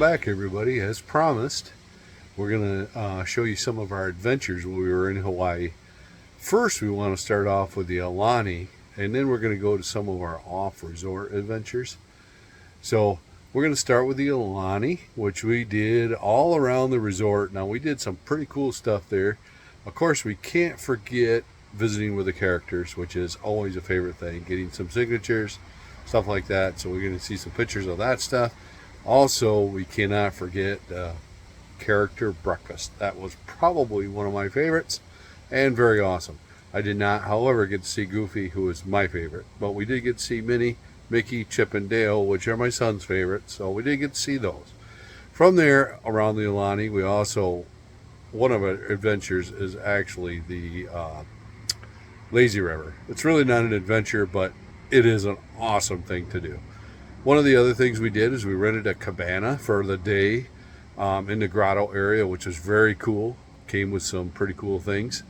back, everybody. As promised, we're going to show you some of our adventures when we were in Hawaii. First, we want to start off with the Aulani, and then we're going to go to some of our off-resort adventures. So we're going to start with the Aulani, which we did all around the resort. Now, we did some pretty cool stuff there. Of course, we can't forget visiting with the characters, which is always a favorite thing, getting some signatures, stuff like that. So we're going to see some pictures of that stuff. Also, we cannot forget character breakfast. That was probably one of my favorites and very awesome. I did not, however, get to see Goofy, who was my favorite, but we did get to see Minnie, Mickey, Chip, and Dale, which are my son's favorites, so we did get to see those. From there, around the Aulani, we also, one of our adventures is actually the lazy river. It's really not an adventure, but it is an awesome thing to do. One of the other things we did is we rented a cabana for the day in the grotto area, which was very cool. Came with some pretty cool things.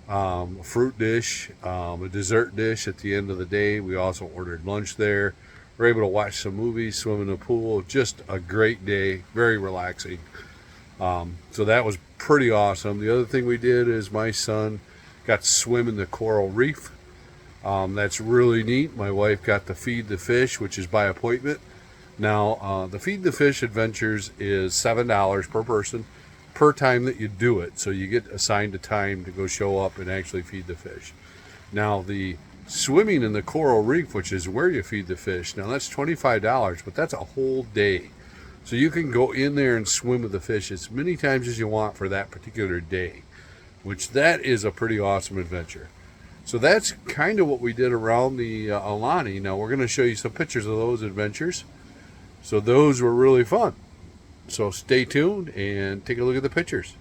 A fruit dish, a dessert dish at the end of the day. We also ordered lunch there. We were able to watch some movies, swim in the pool. Just a great day, very relaxing. So that was pretty awesome. The other thing we did is my son got to swim in the coral reef. That's really neat. My wife got to feed the fish, which is by appointment. Now, the Feed the Fish Adventures is $7 per person per time that you do it. So you get assigned a time to go show up and actually feed the fish. Now, the swimming in the coral reef, which is where you feed the fish, now that's $25, but that's a whole day. So you can go in there and swim with the fish as many times as you want for that particular day, which that is a pretty awesome adventure. So that's kind of what we did around the Aulani. Now we're going to show you some pictures of those adventures. So those were really fun. So stay tuned and take a look at the pictures.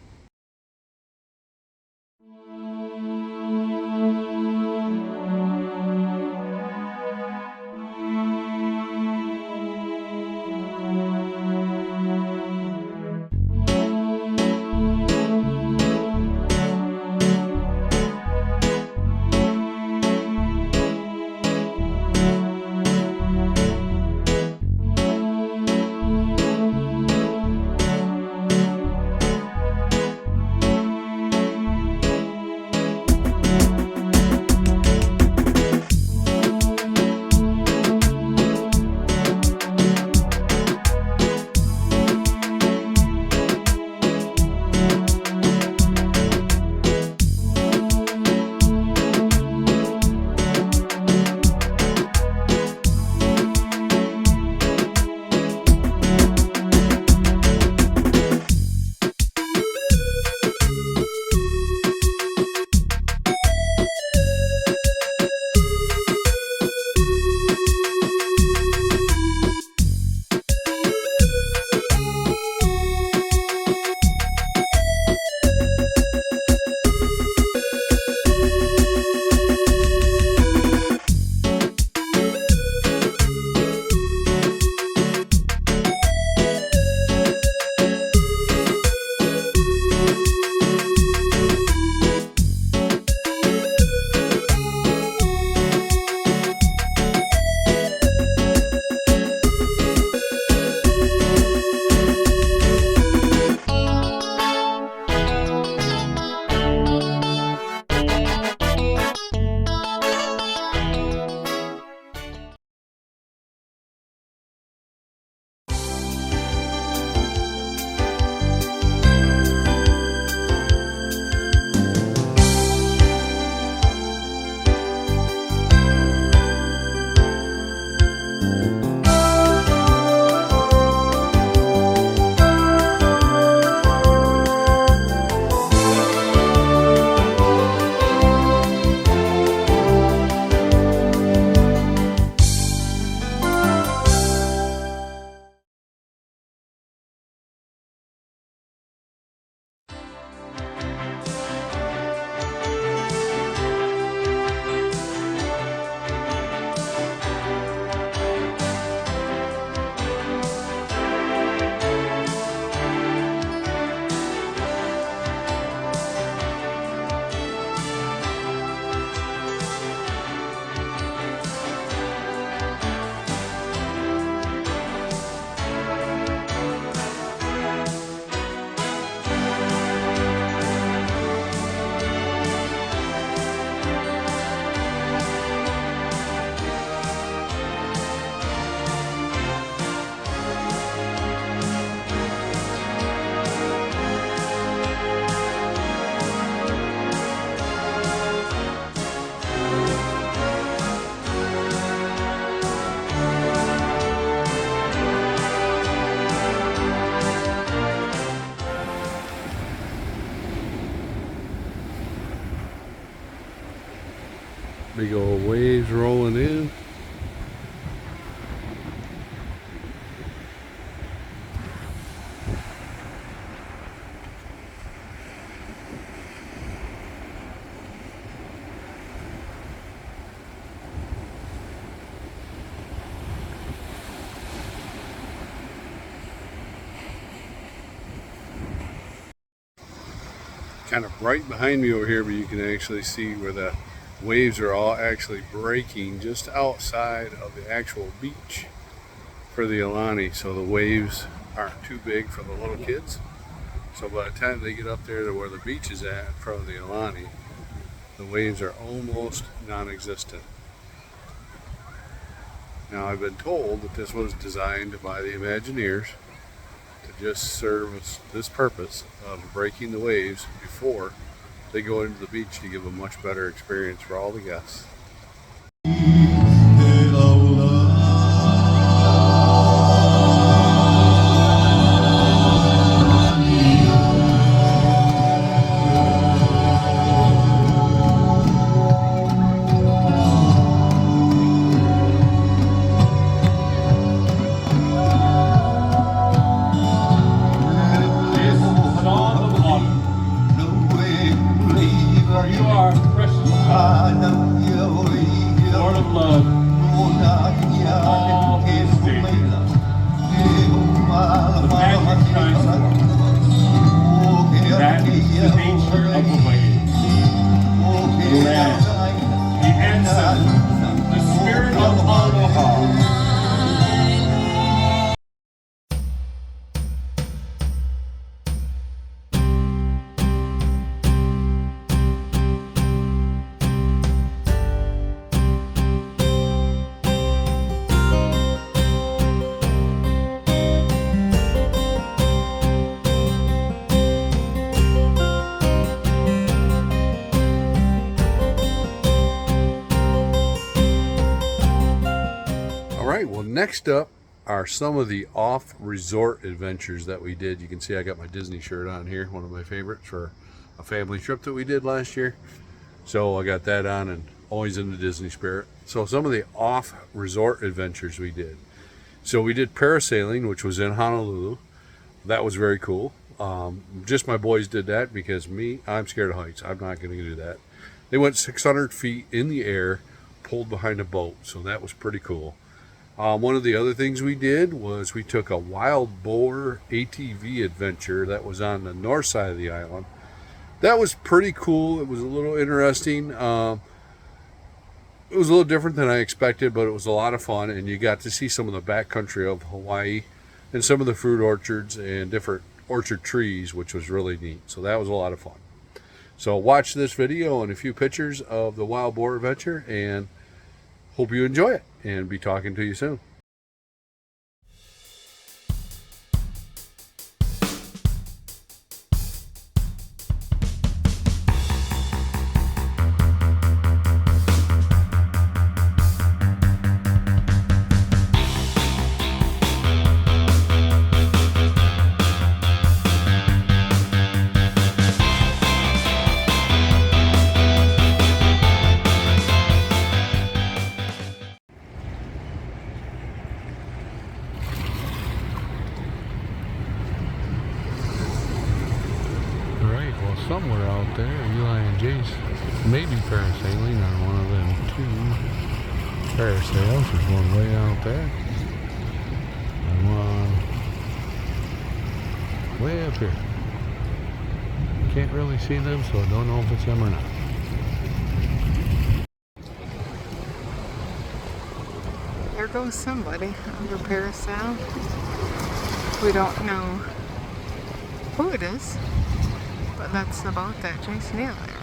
Big old waves rolling in. Kind of right behind me over here, but you can actually see where the waves are all actually breaking just outside of the actual beach for the Aulani, so the waves aren't too big for the little kids. So by the time they get up there to where the beach is at in front of the Aulani, the waves are almost non-existent. Now I've been told that this was designed by the Imagineers to just serve this purpose of breaking the waves before they go into the beach to give a much better experience for all the guests. Well, next up are some of the off-resort adventures that we did. You can see I got my Disney shirt on here, one of my favorites for a family trip that we did last year. So I got that on and always in the Disney spirit. So some of the off-resort adventures we did. So we did parasailing, which was in Honolulu. That was very cool. Just my boys did that because I'm scared of heights. I'm not going to do that. They went 600 feet in the air, pulled behind a boat. So that was pretty cool. One of the other things we did was we took a wild boar ATV adventure that was on the north side of the island. That was pretty cool. It was a little interesting. It was a little different than I expected, but it was a lot of fun, and you got to see some of the backcountry of Hawaii and some of the fruit orchards and different orchard trees, which was really neat. So that was a lot of fun. So watch this video and a few pictures of the wild boar adventure, and hope you enjoy it, and be talking to you soon. Somewhere out there, Eli and Jace may be parasailing on one of them two parasails. There's one way out there and one way up here. Can't really see them, so I don't know if it's them or not. There goes somebody on their parasail. We don't know who it is. But that's the boat that Jason Neal there.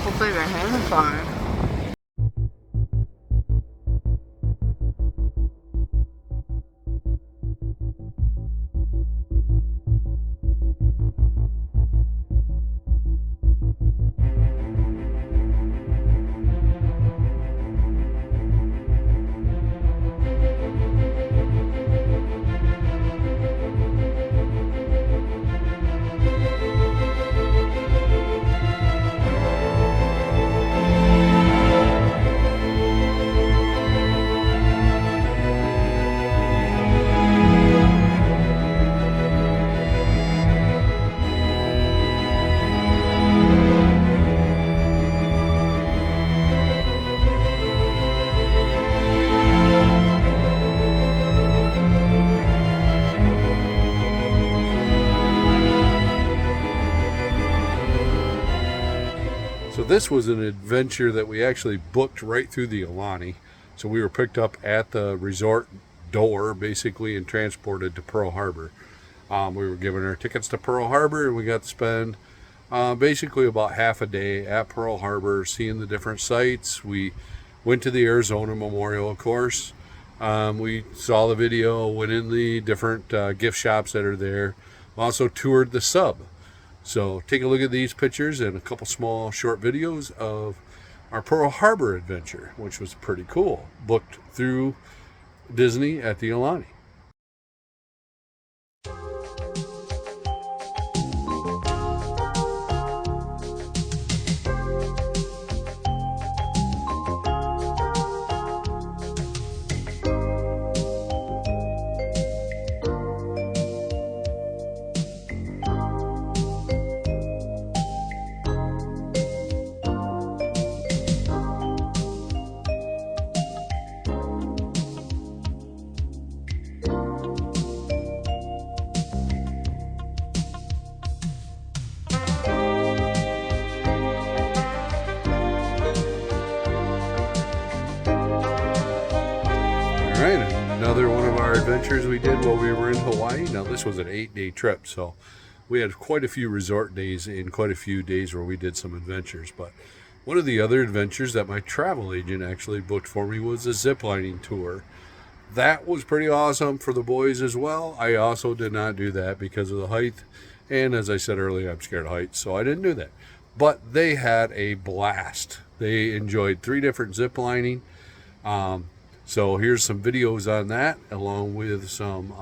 Hopefully they're having fun. this was an adventure that we actually booked right through the Aulani. So we were picked up at the resort door, basically, and transported to Pearl Harbor. We were given our tickets to Pearl Harbor, and we got to spend basically about half a day at Pearl Harbor, seeing the different sites. We went to the Arizona Memorial, of course. We saw the video, went in the different gift shops that are there. Also toured the sub. So take a look at these pictures and a couple small short videos of our Pearl Harbor adventure, which was pretty cool. Booked through Disney at the Aulani. All right, another one of our adventures we did while we were in Hawaii. Now this was an 8-day trip, so we had quite a few resort days and quite a few days where we did some adventures. But one of the other adventures that my travel agent actually booked for me was a ziplining tour. That was pretty awesome for the boys as well. I also did not do that because of the height. And as I said earlier, I'm scared of heights, so I didn't do that. But they had a blast. They enjoyed 3 different ziplining. So here's some videos on that, along with some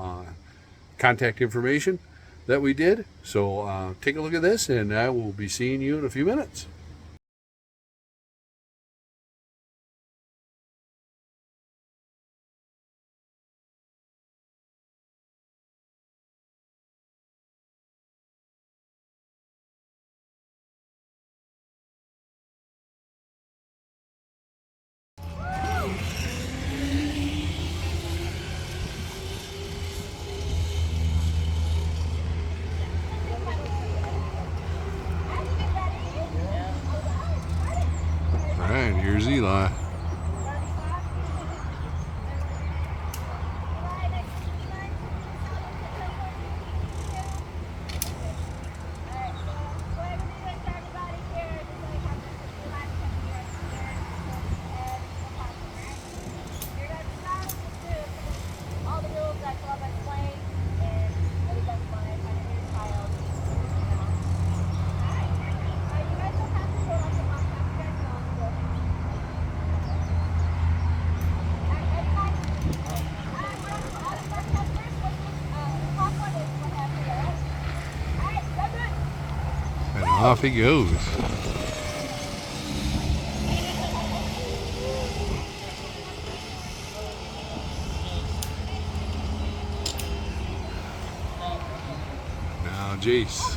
contact information that we did. So take a look at this, and I will be seeing you in a few minutes. All right, here's Eli. And off he goes. Now Jace.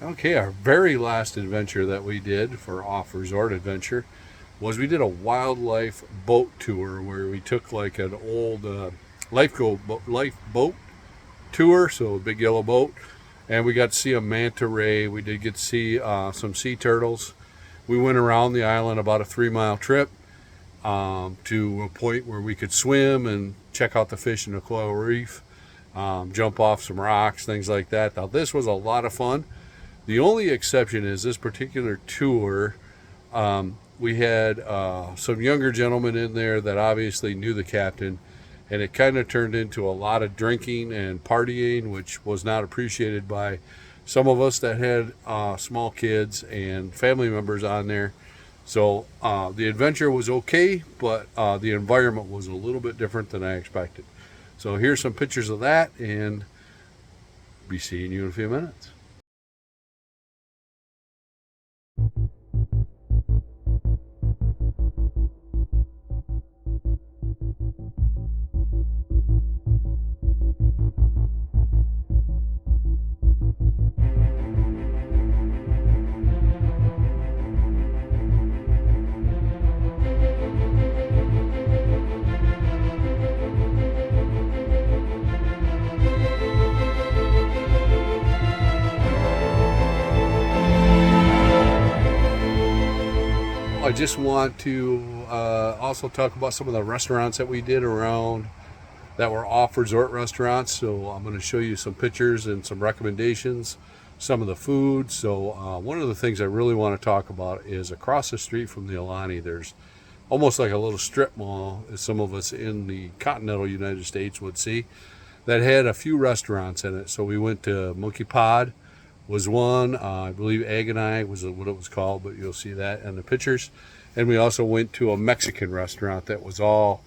Okay, our very last adventure that we did for off-resort adventure was we did a wildlife boat tour where we took like an old lifeboat tour, so a big yellow boat, and we got to see a manta ray. We did get to see some sea turtles. We went around the island about a 3-mile trip to a point where we could swim and check out the fish in the coral reef, jump off some rocks, things like that. Now this was a lot of fun. The only exception is this particular tour, we had some younger gentlemen in there that obviously knew the captain, and it kind of turned into a lot of drinking and partying, which was not appreciated by some of us that had small kids and family members on there. So the adventure was okay, but the environment was a little bit different than I expected. So here's some pictures of that, and be seeing you in a few minutes. I just want to also talk about some of the restaurants that we did around that were off resort restaurants. So I'm going to show you some pictures and some recommendations, some of the food. So one of the things I really want to talk about is across the street from the Aulani, there's almost like a little strip mall, as some of us in the continental United States would see, that had a few restaurants in it. So we went to MonkeyPod was one. I believe Agonai was what it was called, but you'll see that in the pictures. And we also went to a Mexican restaurant that was all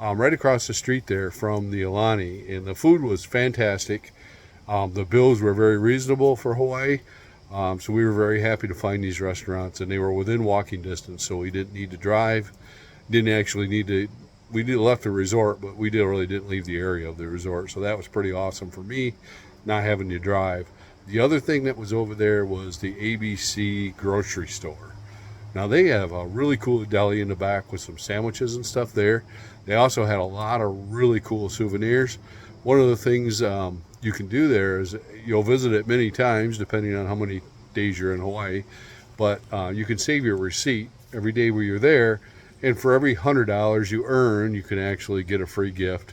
right across the street there from the Aulani, and the food was fantastic. The bills were very reasonable for Hawaii, so we were very happy to find these restaurants, and they were within walking distance, so we didn't need to drive. Didn't actually need to. We did left the resort, but we really didn't leave the area of the resort, so that was pretty awesome for me, not having to drive. The other thing that was over there was the ABC grocery store. Now they have a really cool deli in the back with some sandwiches and stuff there. They also had a lot of really cool souvenirs. One of the things you can do there is you'll visit it many times depending on how many days you're in Hawaii, but you can save your receipt every day where you're there, and for every $100 you earn, you can actually get a free gift,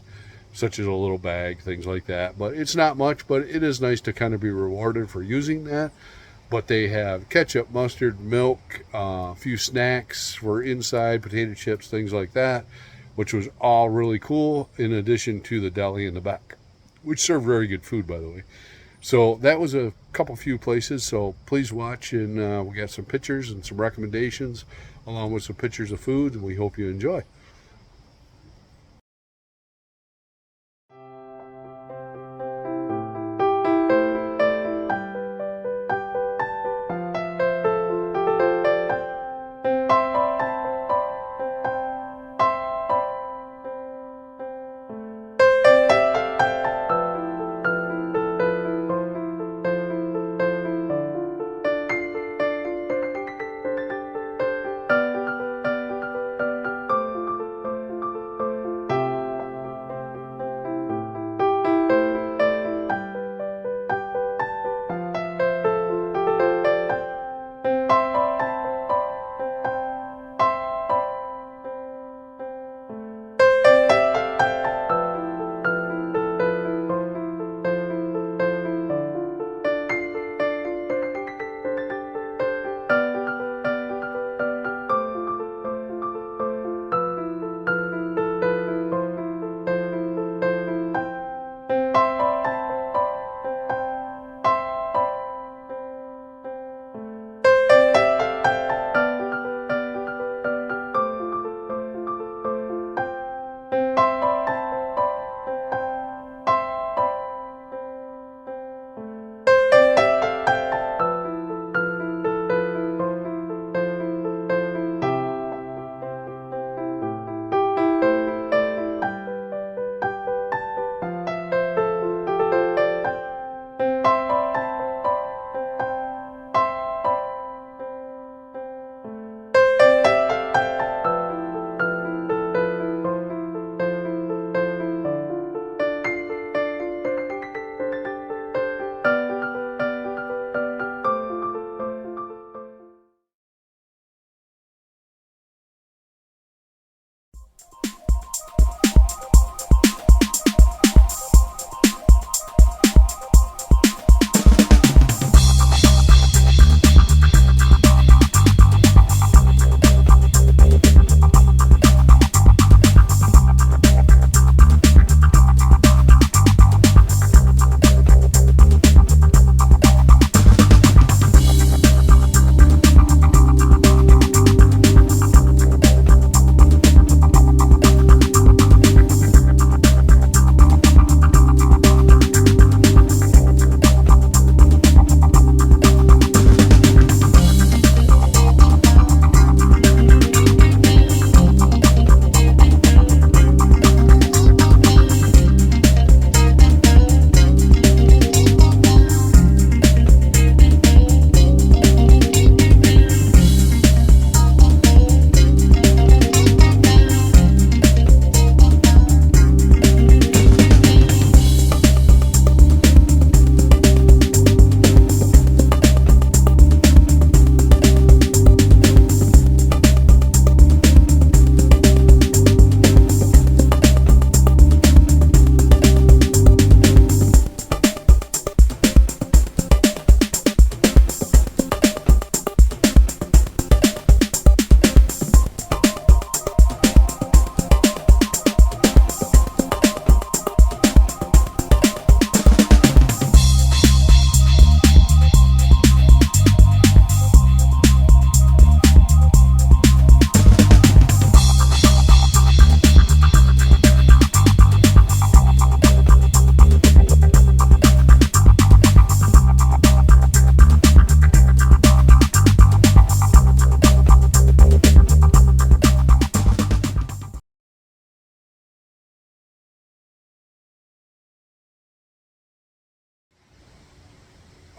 such as a little bag, things like that. But it's not much, but it is nice to kind of be rewarded for using that. But they have ketchup, mustard, milk, a few snacks for inside, potato chips, things like that, which was all really cool, in addition to the deli in the back, which served very good food, by the way. So that was a few places, so please watch, and we got some pictures and some recommendations along with some pictures of food, and we hope you enjoy.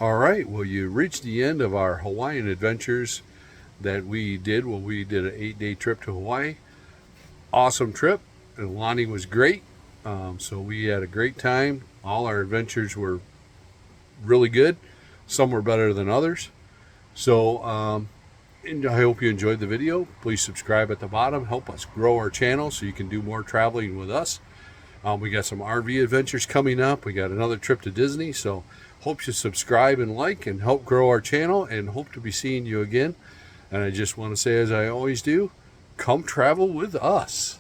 All right, well, you reached the end of our Hawaiian adventures that we did when we did an 8-day trip to Hawaii. Awesome trip. Aulani was great. So we had a great time. All our adventures were really good. Some were better than others. So and I hope you enjoyed the video. Please subscribe at the bottom. Help us grow our channel so you can do more traveling with us. We got some RV adventures coming up. We got another trip to Disney. So hope you subscribe and like and help grow our channel, and hope to be seeing you again. And I just want to say, as I always do, come travel with us.